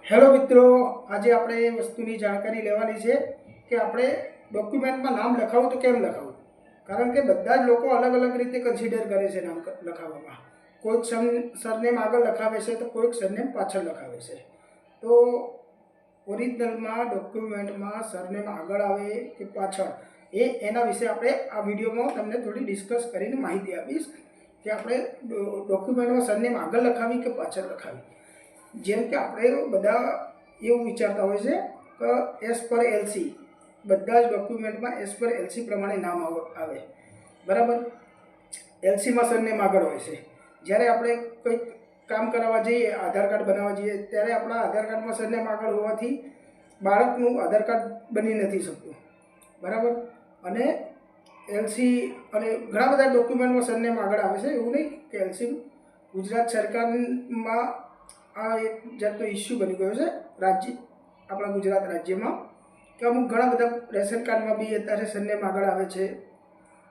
Hello મિત્રો, આજે આપણે એ વસ્તુની જાણકારી લેવાની છે કે આપણે ડોક્યુમેન્ટમાં નામ લખાવું તો કેમ લખાવું. કારણ કે બધા જ લોકો અલગ અલગ રીતે કન્સિડર કરે છે નામ લખાવવામાં. કોઈક સરનેમ આગળ લખાવે છે તો કોઈક સરનેમ પાછળ લખાવે છે. તો ઓરિજિનલમાં ડોક્યુમેન્ટમાં સરનેમ આગળ આવે કે પાછળ એના વિશે આપણે આ વિડીયોમાં તમને થોડી ડિસ્કસ કરીને માહિતી આપીશ કે આપણે ડોક્યુમેન્ટમાં સરનેમ આગળ લખાવી કે પાછળ લખાવી. જેમ કે આપણે બધા એવું વિચારતા હોય છે કે એસ પર એલસી, બધા જ ડોક્યુમેન્ટમાં એસ પર એલસી પ્રમાણે નામ આવે, બરાબર. એલસીમાં સરનેમ આગળ હોય છે. જ્યારે આપણે કંઈક કામ કરાવવા જઈએ, આધાર કાર્ડ બનાવવા જઈએ, ત્યારે આપણા આધાર કાર્ડમાં સરનેમ આગળ હોવાથી બાળકનું આધાર કાર્ડ બની નથી શકતું, બરાબર. અને એલસી અને ઘણા બધા ડોક્યુમેન્ટમાં સરનેમ આગળ આવે છે. એવું નહીં કે એલસી ગુજરાત સરકારમાં આ એક જાતનો ઇસ્યુ બની ગયો છે આપણા ગુજરાત રાજ્યમાં, કે અમુક ઘણા બધા રેશન કાર્ડમાં બી અત્યારે સરનેમ આગળ આવે છે,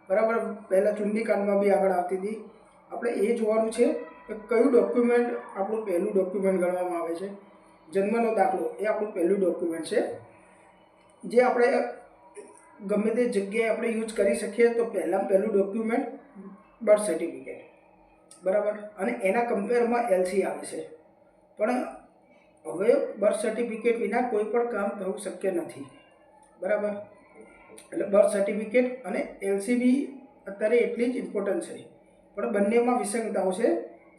બરાબર. પહેલાં ચૂંટણી કાર્ડમાં બી આગળ આવતી હતી. આપણે એ જોવાનું છે કે કયું ડોક્યુમેન્ટ આપણું પહેલું ડોક્યુમેન્ટ ગણવામાં આવે છે. જન્મનો દાખલો એ આપણું પહેલું ડોક્યુમેન્ટ છે, જે આપણે ગમે તે જગ્યાએ આપણે યુઝ કરી શકીએ. તો પહેલું ડોક્યુમેન્ટ બર્થ સર્ટિફિકેટ, બરાબર. અને એના કમ્પેરમાં એલસી આવે છે. પણ હવે બર્થ સર્ટિફિકેટ વિના કોઈ પણ કામ થવું શક્ય નથી, બરાબર. એટલે બર્થ સર્ટિફિકેટ અને એલસી બી અત્યારે એટલી જ ઇમ્પોર્ટન્ટ છે. પણ બંનેમાં વિસંગતાઓ છે.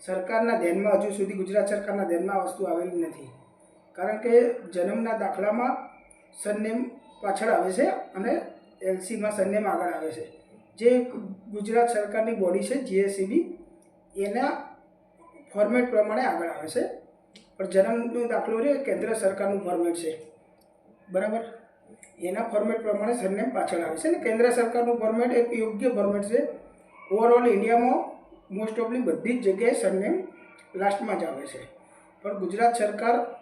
સરકારના ધ્યાનમાં હજુ સુધી ગુજરાત સરકારના ધ્યાનમાં આ વસ્તુ આવેલી નથી. કારણ કે જન્મના દાખલામાં સરનેમ પાછળ આવે છે અને એલસીમાં સરનેમ આગળ આવે છે. જે ગુજરાત સરકારની બોડી છે જીએસસીબી, એના ફોર્મેટ પ્રમાણે આગળ આવે છે. પણ જન્મનો દાખલો છે કેન્દ્ર સરકારનું ફોર્મેટ છે, બરાબર. એના ફોર્મેટ પ્રમાણે સરનેમ પાછળ આવે છે. અને કેન્દ્ર સરકારનું ફોર્મેટ એક યોગ્ય ફોર્મેટ છે. ઓવરઓલ ઇન્ડિયામાં મોસ્ટ ઓફલી બધી જ જગ્યાએ સરનેમ લાસ્ટમાં જ આવે છે. પણ ગુજરાત સરકારની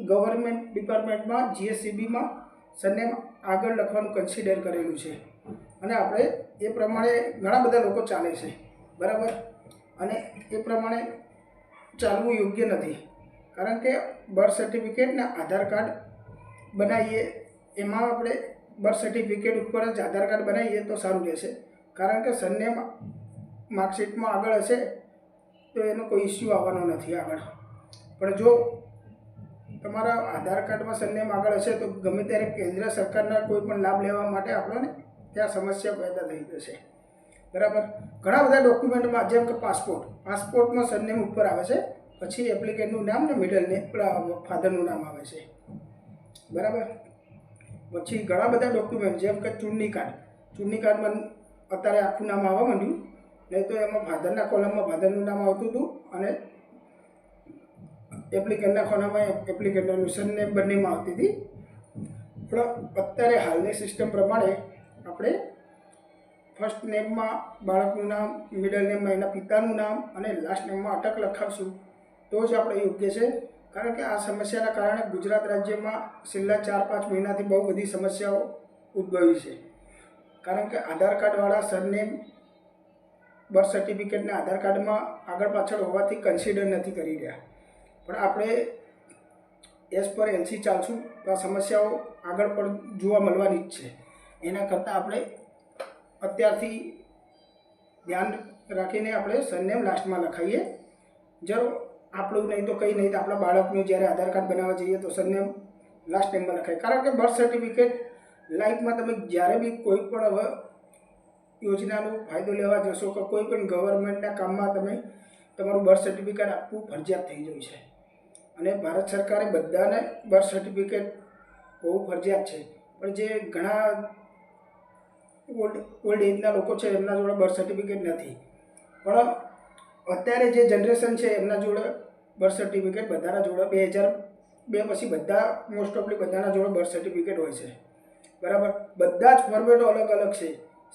ગવર્મેન્ટ ડિપાર્ટમેન્ટમાં જીએસસીબીમાં સરનેમ આગળ લખવાનું કન્સિડર કરેલું છે. અને આપણે એ પ્રમાણે ઘણા બધા લોકો ચાલે છે, બરાબર. અને એ પ્રમાણે ચાલવું યોગ્ય નથી. કારણ કે બર્થ સર્ટિફિકેટ ને આધાર કાર્ડ બનાવીએ, એમાં આપણે બર્થ સર્ટિફિકેટ ઉપર જ આધાર કાર્ડ બનાવીએ તો સારું રહેશે. કારણ કે સરનેમ માર્કશીટમાં આગળ હશે તો એનો કોઈ ઇસ્યુ આવવાનો નથી આગળ. પણ જો તમારા આધાર કાર્ડમાં સરનેમ આગળ હશે તો ગમે ત્યારે કેન્દ્ર સરકારના કોઈ પણ લાભ લેવા માટે આપણને ત્યાં સમસ્યા પેદા થઈ જશે, બરાબર. ઘણા બધા ડોક્યુમેન્ટમાં, જેમ કે પાસપોર્ટમાં સરનેમ ઉપર આવે છે, પછી એપ્લિકેન્ટનું નામ ને મિડલ નેમ ફાધરનું નામ આવે છે, બરાબર. પછી ઘણા બધા ડોક્યુમેન્ટ, જેમ કે ચૂંટણી કાર્ડમાં અત્યારે આખું નામ આવવા માંડ્યું. નહીં તો એમાં ફાધરના કોલમમાં ફાધરનું નામ આવતું હતું અને એપ્લિકેન્ટના કોલમમાં એપ્લિકેન્ટનું સરનેમ બંનેમાં આવતી હતી. પણ અત્યારે હાલની સિસ્ટમ પ્રમાણે આપણે ફર્સ્ટ નેમમાં બાળકનું નામ, મિડલ નેમમાં એના પિતાનું નામ અને લાસ્ટ નેમમાં અટક લખાવશું તો જ આપણે યોગ્ય છે. કારણ કે આ સમસ્યાના કારણે ગુજરાત રાજ્યમાં છેલ્લા 4-5 મહિનાથી બહુ બધી સમસ્યાઓ ઉદ્ભવી છે. કારણ કે આધાર કાર્ડવાળા સરનેમ બર્થ સર્ટિફિકેટના આધાર કાર્ડમાં આગળ પાછળ હોવાથી કન્સિડર નથી કરી રહ્યા. પણ આપણે એસ પર એલસી ચાલશું તો આ સમસ્યાઓ આગળ પણ જોવા મળવાની જ છે. એના કરતાં આપણે અત્યારથી ધ્યાન રાખીને આપણે સરનેમ લાસ્ટમાં લખાઈએ. જો આપણું નહીં તો કંઈ નહીં તો આપણા બાળકનું જ્યારે આધાર કાર્ડ બનાવવા જઈએ તો સરનેમ લાસ્ટ નેમમાં લખાય. કારણ કે બર્થ સર્ટિફિકેટ લાઈફમાં તમે જ્યારે બી કોઈ પણ હવે યોજનાનો ફાયદો લેવા જશો કે કોઈ પણ ગવર્મેન્ટના કામમાં તમે તમારું બર્થ સર્ટિફિકેટ આપવું ફરજિયાત થઈ ગયું છે. અને ભારત સરકારે બધાને બર્થ સર્ટિફિકેટ હોવું ફરજિયાત છે. પણ જે ઘણા ઓલ્ડ એજના લોકો છે એમના જોડે બર્થ સર્ટિફિકેટ નથી. પણ અત્યારે જે જનરેશન છે એમના જોડે બર્થ સર્ટિફિકેટ બધાના જોડે 2002 પછી બધા મોસ્ટ ઓફલી બધાના જોડે બર્થ સર્ટિફિકેટ હોય છે, બરાબર. બધા જ ફોર્મેટો અલગ અલગ છે.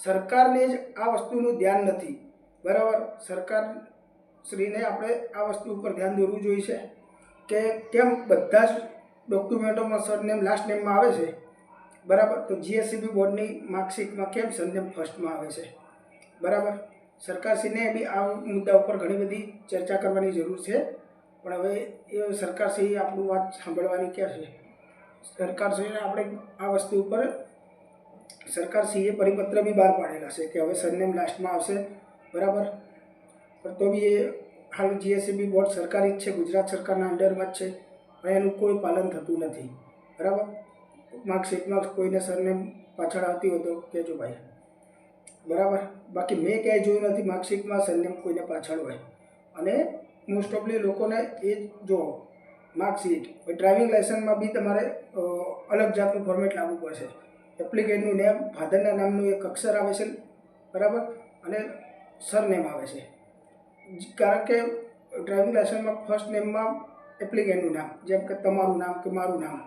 સરકારને જ આ વસ્તુનું ધ્યાન નથી, બરાબર. સરકારશ્રીને આપણે આ વસ્તુ ઉપર ધ્યાન દોરવું જોઈએ કે કેમ બધા જ ડોક્યુમેન્ટોમાં સરનેમ લાસ્ટ નેમમાં આવે છે, બરાબર. તો જીએસસીબી બોર્ડની માર્કશીટમાં કેમ સરનેમ ફર્સ્ટમાં આવે છે, બરાબર. સરકારશ્રીને બી આ મુદ્દા ઉપર ઘણી બધી ચર્ચા કરવાની જરૂર છે. પણ હવે એ સરકારશ્રી આપણું વાત સાંભળવાની ક્યાં છે? સરકારશ્રીને આપણે આ વસ્તુ ઉપર સરકારશ્રીએ પરિપત્ર બી બહાર પાડેલા છે કે હવે સરનેમ લાસ્ટમાં આવશે, બરાબર. પણ તો બી એ હાલ જીએસઈબી બોર્ડ સરકારી જ છે, ગુજરાત સરકારના અંડરમાં જ છે, પણ એનું કોઈ પાલન થતું નથી, બરાબર. માર્કશીટમાં કોઈને સરનેમ પાછળ આવતી હોય તો કહેજો ભાઈ, બરાબર. બાકી મેં ક્યાંય જોયું નથી માર્કશીટમાં સરનેમ કોઈને પાછળ હોય. અને મોસ્ટ ઓફલી લોકોને એ જો માર્કશીટ ડ્રાઇવિંગ લાઇસન્સમાં બી તમારે અલગ જાતનું ફોર્મેટ લાવવું પડશે. એપ્લિકેન્ટનું નેમ, ફાધરના નામનું એક અક્ષર આવે છે, બરાબર, અને સરનેમ આવે છે. કારણ કે ડ્રાઇવિંગ લાઇસન્સમાં ફર્સ્ટ નેમમાં એપ્લિકેન્ટનું નામ, જેમ કે તમારું નામ કે મારું નામ,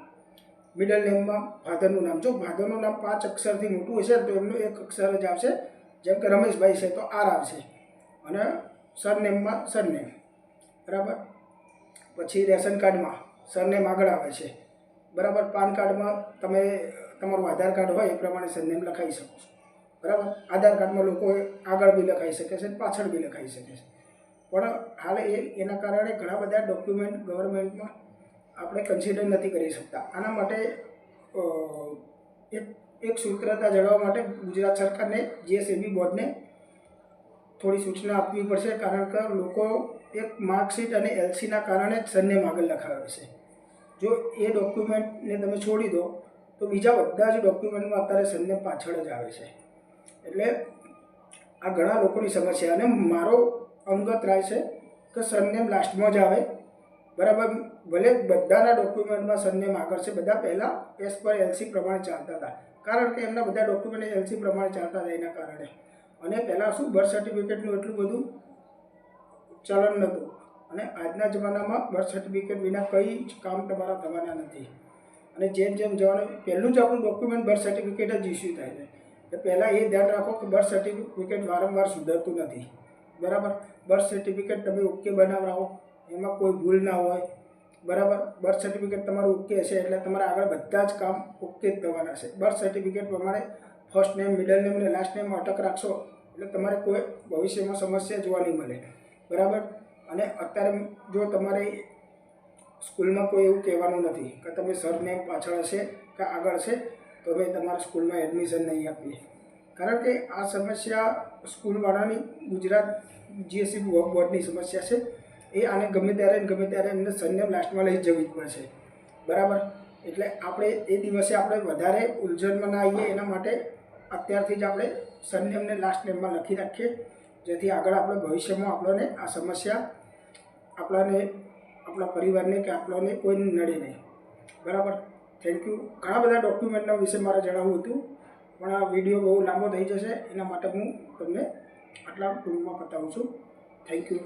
મિડલ નેમમાં ફાધરનું નામ. જો ફાધરનું નામ 5 અક્ષરથી મોટું હશે તો એમનું એક અક્ષર જ આવશે, જેમ કે રમેશભાઈ છે તો આર આવશે, અને સરનેમમાં સરનેમ, બરાબર. પછી રેશન કાર્ડમાં સરનેમ આગળ આવે છે, બરાબર. પાન કાર્ડમાં તમે તમારું આધાર કાર્ડ હોય એ પ્રમાણે સરનેમ લખાઈ શકો છો, બરાબર. આધાર કાર્ડમાં લોકો આગળ બી લખાઈ શકે છે, પાછળ બી લખાઈ શકે છે. પણ હાલ એના કારણે ઘણા બધા ડોક્યુમેન્ટ ગવર્મેન્ટમાં આપણે કન્સિડર નથી કરી શકતા. આના માટે એક સૂત્રતા જણાવવા માટે ગુજરાત સરકારને જીએસઈબી બોર્ડને થોડી સૂચના આપવી પડશે, કારણ કે લોકો એક માર્કશીટ અને એલસીના કારણે જ સરનેમ આગળ લખાવે છે. જો એ ડોક્યુમેન્ટને તમે છોડી દો તો બીજા બધા જ ડોક્યુમેન્ટમાં અત્યારે સરનેમ પાછળ જ આવે છે. એટલે આ ઘણા લોકોની સમસ્યા, અને મારો અંગત રાય છે કે સરનેમ લાસ્ટમાં જ આવે, બરાબર. ભલે બધાના ડોક્યુમેન્ટમાં સરનેમ આગળ છે, બધા પહેલાં એઝ પર એલસી પ્રમાણે ચાલતા હતા, કારણ કે એમના બધા ડોક્યુમેન્ટ એલસી પ્રમાણે ચાલતા હતા એના કારણે. અને પહેલાં શું બર્થ સર્ટિફિકેટનું એટલું બધું ચલણ નહોતું, અને આજના જમાનામાં બર્થ સર્ટિફિકેટ વિના કંઈ જ કામ તમારા થવાના નથી. અને જેમ જેમ જવાનું પહેલું જ આપણું ડોક્યુમેન્ટ બર્થ સર્ટિફિકેટ જ ઇસ્યુ થાય છે. એટલે પહેલાં એ ધ્યાન રાખો કે બર્થ સર્ટિફિકેટ વારંવાર સુધરતું નથી, બરાબર. બર્થ સર્ટિફિકેટ તમે ઓકે બનાવડાવો, એમાં કોઈ ભૂલ ના હોય, બરાબર. બર્થ સર્ટિફિકેટ તમારું ઓકે હશે એટલે તમારા આગળ બધા જ કામ ઓકે જ થવાના છે. બર્થ સર્ટિફિકેટ પ્રમાણે ફર્સ્ટ નેમ, મિડલ નેમ અને લાસ્ટ નેમ અટક રાખશો એટલે તમારે કોઈ ભવિષ્યમાં સમસ્યા જોવા નહીં મળે, બરાબર. અને અત્યારે જો તમારે સ્કૂલમાં કોઈ એવું કહેવાનું નથી કે તમે સરનેમ પાછળ હશે કે આગળ છે તો અમે તમારા સ્કૂલમાં એડમિશન નહીં આપીએ, કારણ કે આ સમસ્યા સ્કૂલવાળાની ગુજરાત જીએસઈબી બોર્ડની સમસ્યા છે. એ આને ગમે ત્યારે એમને સરનેમ લાસ્ટમાં લઈ જવી જ પડશે, બરાબર. એટલે આપણે એ દિવસે આપણે વધારે ઉલઝનમાં ના આવીએ એના માટે અત્યારથી જ આપણે સરનેમને લાસ્ટ નેમમાં લખી રાખીએ, જેથી આગળ આપણે ભવિષ્યમાં આપણને આ સમસ્યા આપણા પરિવારને કે આપણને કોઈ નડે નહીં, બરાબર. Thank you. ઘણા બધા ડોક્યુમેન્ટના વિશે મારે જણાવવું હતું, પણ આ વિડીયો બહુ લાંબો થઈ જશે, એના માટે હું તમને આટલા ટૂંકમાં બતાવું છું. Thank you.